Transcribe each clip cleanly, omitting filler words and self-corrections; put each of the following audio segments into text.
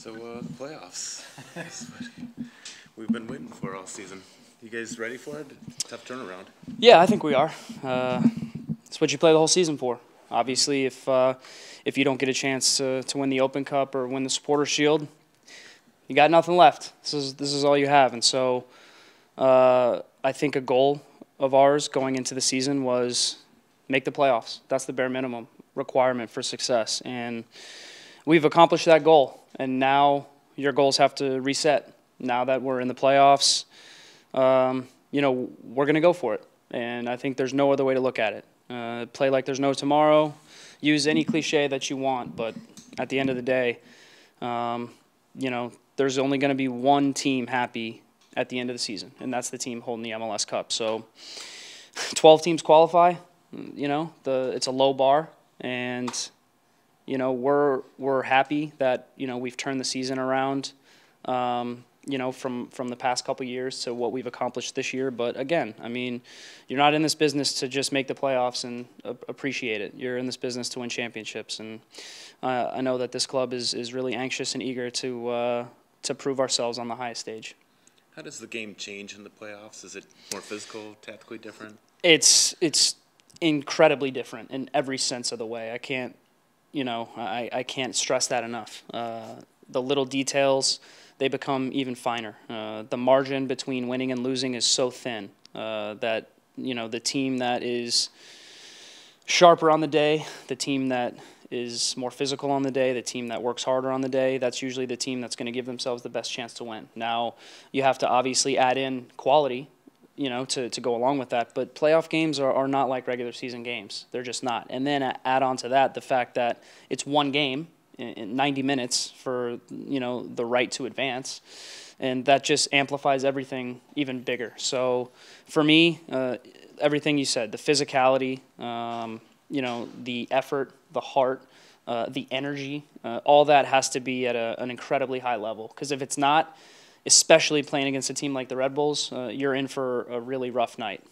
So, the playoffs. That's what we've been waiting for all season. You guys ready for it? Tough turnaround. Yeah, I think we are. It's what you play the whole season for. Obviously, if you don't get a chance to win the Open Cup or win the Supporter Shield, you got nothing left. This is all you have. And so I think a goal of ours going into the season was make the playoffs. That's the bare minimum requirement for success. And we've accomplished that goal. And now your goals have to reset. Now that we're in the playoffs, we're going to go for it. And I think there's no other way to look at it. Play like there's no tomorrow. Use any cliche that you want. But at the end of the day, there's only going to be one team happy at the end of the season, and that's the team holding the MLS Cup. So 12 teams qualify. It's a low bar, and we're happy that we've turned the season around. From the past couple years to what we've accomplished this year. But again, I mean, you're not in this business to just make the playoffs and appreciate it. You're in this business to win championships, and I know that this club is really anxious and eager to prove ourselves on the highest stage. How does the game change in the playoffs? Is it more physical, tactically different? It's incredibly different in every sense of the way. I can't stress that enough. The little details, they become even finer. The margin between winning and losing is so thin that the team that is sharper on the day, the team that is more physical on the day, the team that works harder on the day, that's usually the team that's going to give themselves the best chance to win. Now, you have to obviously add in quality, to go along with that. But playoff games are not like regular season games. They're just not. And then add on to that the fact that it's one game in 90 minutes for the right to advance, and that just amplifies everything even bigger. So for me, everything you said, the physicality, the effort, the heart, the energy, all that has to be at an incredibly high level, because if it's not, especially playing against a team like the Red Bulls, you're in for a really rough night.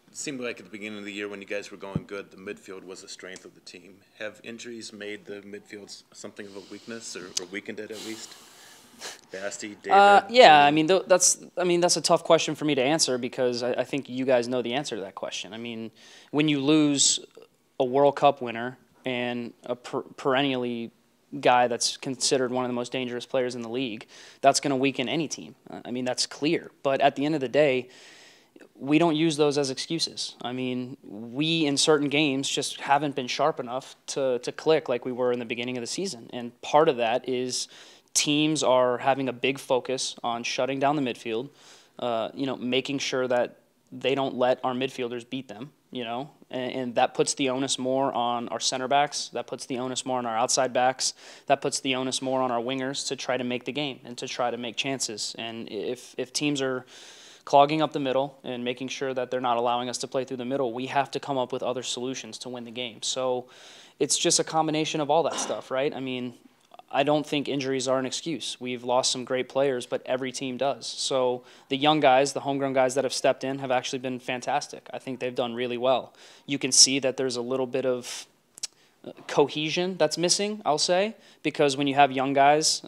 It seemed like at the beginning of the year when you guys were going good, the midfield was the strength of the team. Have injuries made the midfield something of a weakness, or weakened it at least? Basti, David? Yeah, I mean that's a tough question for me to answer, because I think you guys know the answer to that question. I mean, when you lose a World Cup winner and a perennially guy that's considered one of the most dangerous players in the league, that's going to weaken any team. I mean, that's clear. But at the end of the day, we don't use those as excuses. I mean, we in certain games just haven't been sharp enough to click like we were in the beginning of the season. And part of that is teams are having a big focus on shutting down the midfield, making sure that they don't let our midfielders beat them, and that puts the onus more on our center backs. That puts the onus more on our outside backs. That puts the onus more on our wingers to try to make the game and to try to make chances. And if teams are clogging up the middle and making sure that they're not allowing us to play through the middle, we have to come up with other solutions to win the game. So it's just a combination of all that stuff, right? I mean, I don't think injuries are an excuse. We've lost some great players, but every team does. So the young guys, the homegrown guys that have stepped in have actually been fantastic. I think they've done really well. You can see that there's a little bit of cohesion that's missing, I'll say, because when you have young guys,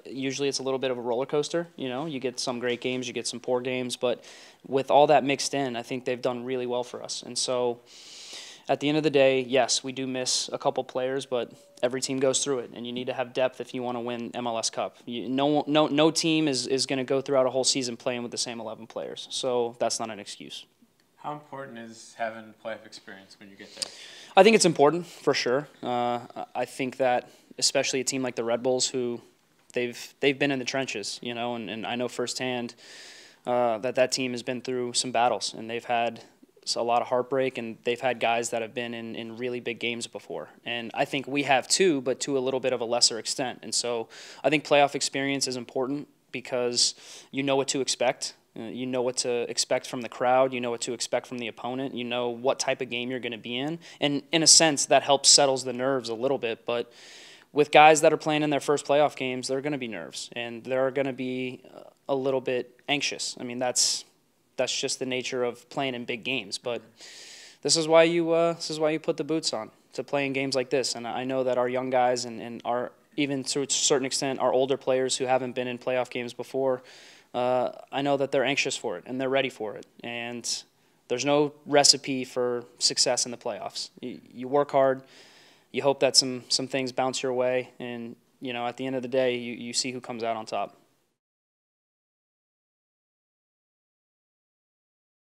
usually it's a little bit of a roller coaster. You get some great games, you get some poor games, but with all that mixed in, I think they've done really well for us. And so at the end of the day, yes, we do miss a couple players, but every team goes through it, and you need to have depth if you want to win MLS Cup. No team is going to go throughout a whole season playing with the same 11 players, so that's not an excuse. How important is having playoff experience when you get there? I think it's important, for sure. I think that especially a team like the Red Bulls, who they've been in the trenches, and I know firsthand that team has been through some battles, and they've had a lot of heartbreak, and they've had guys that have been in really big games before. And I think we have too, but to a little bit of a lesser extent. And so I think playoff experience is important because you know what to expect. You know what to expect from the crowd. You know what to expect from the opponent. You know what type of game you're going to be in. And in a sense, that helps settles the nerves a little bit. But with guys that are playing in their first playoff games, there are going to be nerves. And they're going to be a little bit anxious. I mean, that's just the nature of playing in big games. But this is why you put the boots on, to play in games like this. And I know that our young guys and our even to a certain extent, our older players who haven't been in playoff games before, I know that they're anxious for it and they're ready for it. And there's no recipe for success in the playoffs. You work hard, you hope that some things bounce your way, and at the end of the day, you see who comes out on top.